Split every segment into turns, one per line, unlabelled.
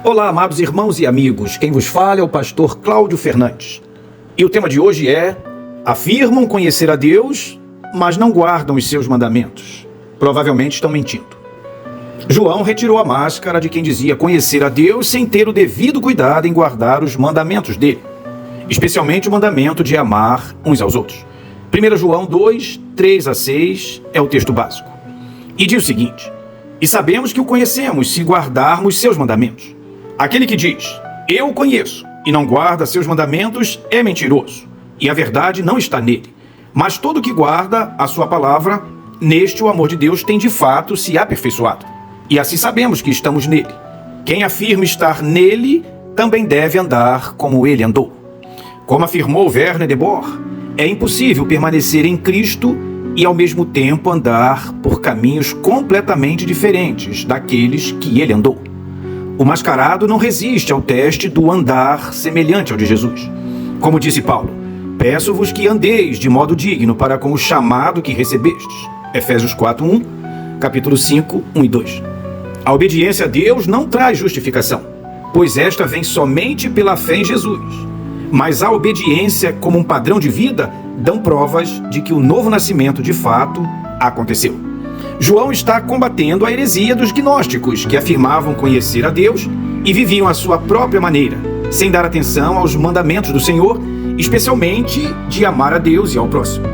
Olá, amados irmãos e amigos. Quem vos fala é o pastor Cláudio Fernandes. E o tema de hoje é: afirmam conhecer a Deus, mas não guardam os seus mandamentos. Provavelmente estão mentindo. João retirou a máscara de quem dizia conhecer a Deus sem ter o devido cuidado em guardar os mandamentos dele, especialmente o mandamento de amar uns aos outros. 1 João 2, 3 a 6 é o texto básico. E diz o seguinte: e sabemos que o conhecemos se guardarmos seus mandamentos. Aquele que diz, eu o conheço, e não guarda seus mandamentos, é mentiroso, e a verdade não está nele. Mas todo que guarda a sua palavra, neste o amor de Deus tem de fato se aperfeiçoado. E assim sabemos que estamos nele. Quem afirma estar nele, também deve andar como ele andou. Como afirmou Werner de Boer, é impossível permanecer em Cristo e ao mesmo tempo andar por caminhos completamente diferentes daqueles que ele andou. O mascarado não resiste ao teste do andar semelhante ao de Jesus. Como disse Paulo, peço-vos que andeis de modo digno para com o chamado que recebestes. Efésios 4:1, capítulo 5, 1 e 2. A obediência a Deus não traz justificação, pois esta vem somente pela fé em Jesus. Mas a obediência como um padrão de vida dão provas de que o novo nascimento de fato aconteceu. João está combatendo a heresia dos gnósticos, que afirmavam conhecer a Deus e viviam à sua própria maneira, sem dar atenção aos mandamentos do Senhor, especialmente de amar a Deus e ao próximo.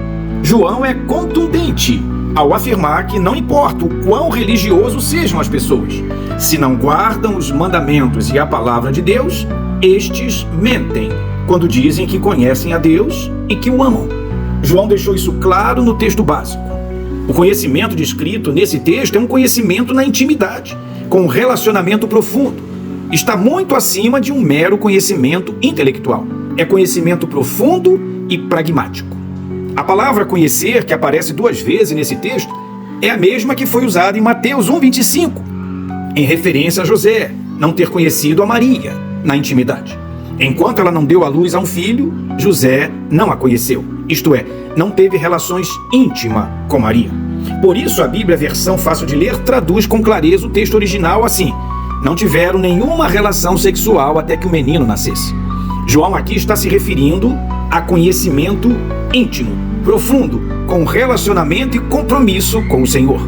João é contundente ao afirmar que não importa o quão religiosos sejam as pessoas, se não guardam os mandamentos e a palavra de Deus, estes mentem quando dizem que conhecem a Deus e que o amam. João deixou isso claro no texto básico. O conhecimento descrito nesse texto é um conhecimento na intimidade, com um relacionamento profundo. Está muito acima de um mero conhecimento intelectual. É conhecimento profundo e pragmático. A palavra conhecer, que aparece 2 vezes nesse texto, é a mesma que foi usada em Mateus 1,25, em referência a José não ter conhecido a Maria na intimidade. Enquanto ela não deu à luz a um filho, José não a conheceu, isto é, não teve relações íntimas com Maria. Por isso, a Bíblia, versão fácil de ler, traduz com clareza o texto original assim: não tiveram nenhuma relação sexual até que o menino nascesse. João aqui está se referindo a conhecimento íntimo, profundo, com relacionamento e compromisso com o Senhor.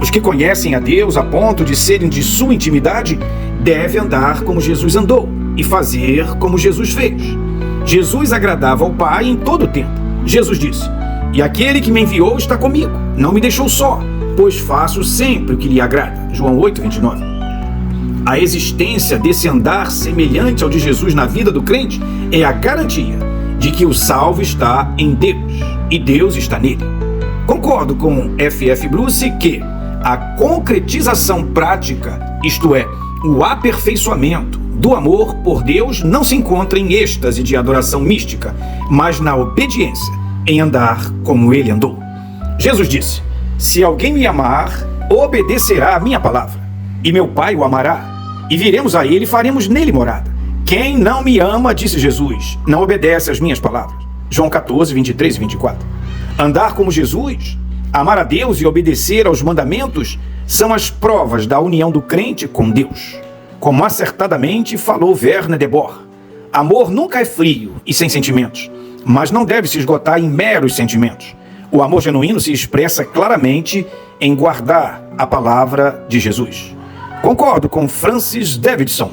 Os que conhecem a Deus a ponto de serem de sua intimidade devem andar como Jesus andou e fazer como Jesus fez. Jesus agradava ao Pai em todo o tempo. Jesus disse: e aquele que me enviou está comigo, não me deixou só, pois faço sempre o que lhe agrada. João 8:29. A existência desse andar semelhante ao de Jesus na vida do crente é a garantia de que o salvo está em Deus e Deus está nele. Concordo com F.F. Bruce que a concretização prática, isto é, o aperfeiçoamento do amor por Deus, não se encontra em êxtase de adoração mística, mas na obediência, em andar como ele andou. Jesus disse: se alguém me amar, obedecerá a minha palavra, e meu Pai o amará, e viremos a ele e faremos nele morada. Quem não me ama, disse Jesus, não obedece às minhas palavras. João 14, 23 e 24. Andar como Jesus, amar a Deus e obedecer aos mandamentos são as provas da união do crente com Deus. Como acertadamente falou Werner de Boer, amor nunca é frio e sem sentimentos, mas não deve se esgotar em meros sentimentos. O amor genuíno se expressa claramente em guardar a palavra de Jesus. Concordo com Francis Davidson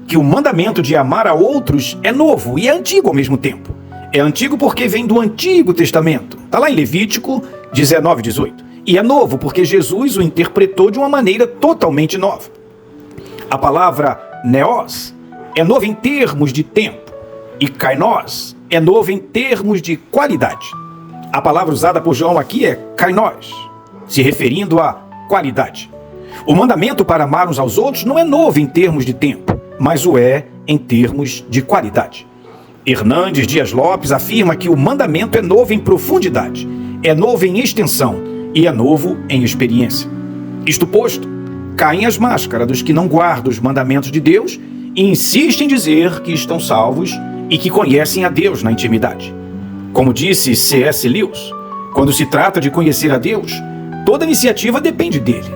que o mandamento de amar a outros é novo e é antigo ao mesmo tempo. É antigo porque vem do Antigo Testamento, está lá em Levítico 19:18. E é novo porque Jesus o interpretou de uma maneira totalmente nova. A palavra neos é nova em termos de tempo e kainos é novo em termos de qualidade. A palavra usada por João aqui é kainos, se referindo à qualidade. O mandamento para amar uns aos outros não é novo em termos de tempo, mas o é em termos de qualidade. Hernandes Dias Lopes afirma que o mandamento é novo em profundidade, é novo em extensão e é novo em experiência. Isto posto, caem as máscaras dos que não guardam os mandamentos de Deus e insistem em dizer que estão salvos e que conhecem a Deus na intimidade. Como disse C.S. Lewis, quando se trata de conhecer a Deus, toda iniciativa depende dele.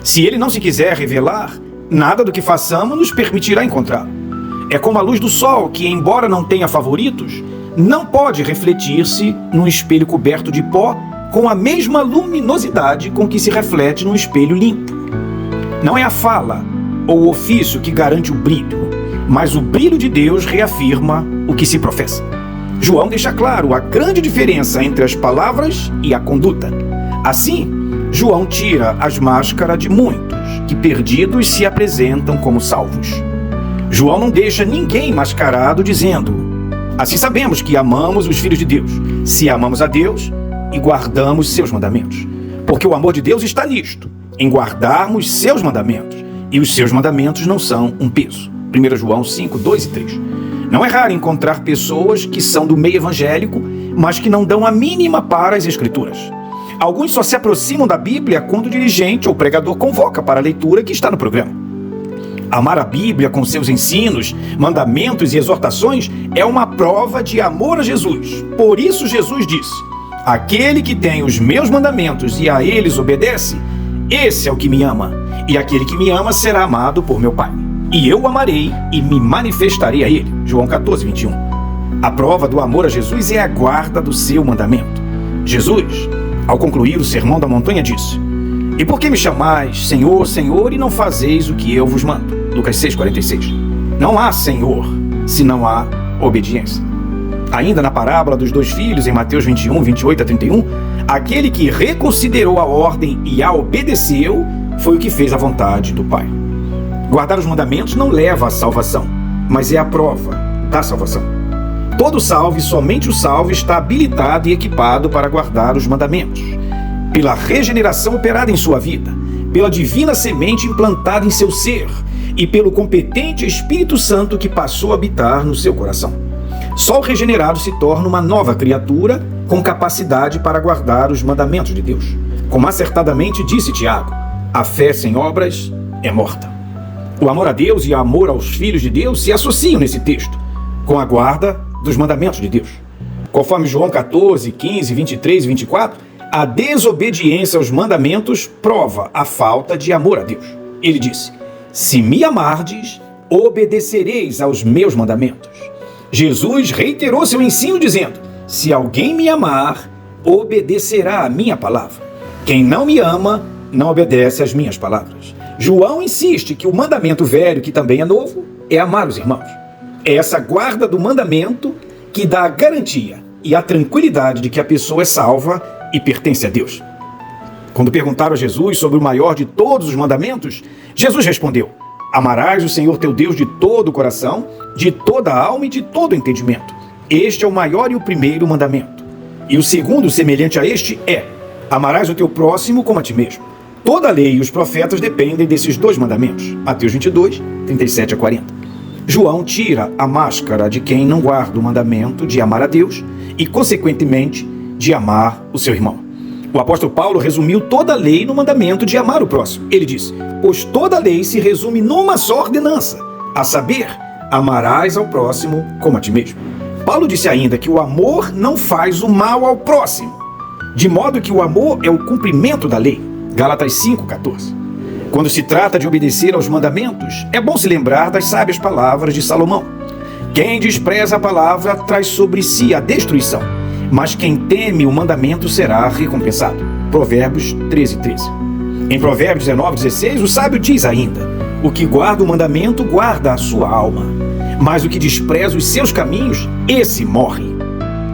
Se ele não se quiser revelar, Nada do que façamos nos permitirá encontrá-lo. É como a luz do sol, que, embora não tenha favoritos, não pode refletir-se num espelho coberto de pó com a mesma luminosidade com que se reflete num espelho limpo. Não é a fala ou o ofício que garante o brilho, mas o brilho de Deus reafirma o que se professa. João deixa claro a grande diferença entre as palavras e a conduta. Assim, João tira as máscaras de muitos que, perdidos, se apresentam como salvos. João não deixa ninguém mascarado dizendo: assim sabemos que amamos os filhos de Deus, se amamos a Deus e guardamos seus mandamentos. Porque o amor de Deus está nisto, em guardarmos seus mandamentos, e os seus mandamentos não são um peso. 1 João 5, 2 e 3. Não é raro encontrar pessoas que são do meio evangélico, mas que não dão a mínima para as Escrituras. Alguns só se aproximam da Bíblia quando o dirigente ou pregador convoca para a leitura que está no programa. Amar a Bíblia com seus ensinos, mandamentos e exortações é uma prova de amor a Jesus. Por isso Jesus disse: aquele que tem os meus mandamentos e a eles obedece, esse é o que me ama. E aquele que me ama será amado por meu Pai. E eu o amarei e me manifestarei a ele. João 14, 21. A prova do amor a Jesus é a guarda do seu mandamento. Jesus, ao concluir o sermão da montanha, disse: e por que me chamais Senhor, Senhor, e não fazeis o que eu vos mando? Lucas 6, 46. Não há Senhor se não há obediência. Ainda na parábola dos 2 filhos, em Mateus 21, 28 a 31, aquele que reconsiderou a ordem e a obedeceu foi o que fez a vontade do Pai. Guardar os mandamentos não leva à salvação, mas é a prova da salvação. Todo salvo e somente o salvo está habilitado e equipado para guardar os mandamentos, pela regeneração operada em sua vida, pela divina semente implantada em seu ser e pelo competente Espírito Santo que passou a habitar no seu coração. Só o regenerado se torna uma nova criatura com capacidade para guardar os mandamentos de Deus. Como acertadamente disse Tiago, a fé sem obras é morta. O amor a Deus e o amor aos filhos de Deus se associam nesse texto, com a guarda dos mandamentos de Deus. Conforme João 14, 15, 23 e 24, a desobediência aos mandamentos prova a falta de amor a Deus. Ele disse: se me amardes, obedecereis aos meus mandamentos. Jesus reiterou seu ensino dizendo: se alguém me amar, obedecerá a minha palavra. Quem não me ama, não obedece às minhas palavras. João insiste que o mandamento velho, que também é novo, é amar os irmãos. É essa guarda do mandamento que dá a garantia e a tranquilidade de que a pessoa é salva e pertence a Deus. Quando perguntaram a Jesus sobre o maior de todos os mandamentos, Jesus respondeu: amarás o Senhor teu Deus de todo o coração, de toda a alma e de todo o entendimento. Este é o maior e o primeiro mandamento. E o segundo, semelhante a este, é: amarás o teu próximo como a ti mesmo. Toda a lei e os profetas dependem desses 2 mandamentos. Mateus 22, 37 a 40. João tira a máscara de quem não guarda o mandamento de amar a Deus e, consequentemente, de amar o seu irmão. O apóstolo Paulo resumiu toda a lei no mandamento de amar o próximo. Ele disse: pois toda a lei se resume numa só ordenança, a saber, amarás ao próximo como a ti mesmo. Paulo disse ainda que o amor não faz o mal ao próximo, de modo que o amor é o cumprimento da lei. Gálatas 5, 14. Quando se trata de obedecer aos mandamentos, é bom se lembrar das sábias palavras de Salomão: quem despreza a palavra traz sobre si a destruição, mas quem teme o mandamento será recompensado. Provérbios 13, 13. Em Provérbios 19, 16, o sábio diz ainda: o que guarda o mandamento guarda a sua alma, mas o que despreza os seus caminhos, esse morre.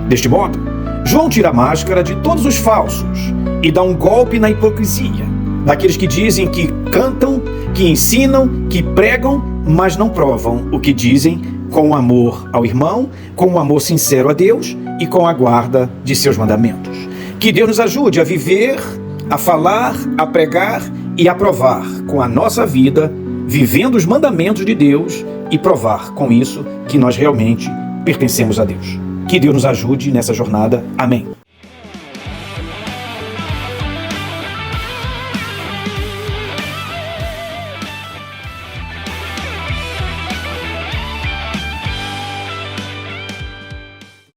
Deste modo, João tira a máscara de todos os falsos e dá um golpe na hipocrisia daqueles que dizem que cantam, que ensinam, que pregam, mas não provam o que dizem, com amor ao irmão, com um amor sincero a Deus e com a guarda de seus mandamentos. Que Deus nos ajude a viver, a falar, a pregar e a provar com a nossa vida, vivendo os mandamentos de Deus e provar com isso que nós realmente pertencemos a Deus. Que Deus nos ajude nessa jornada. Amém.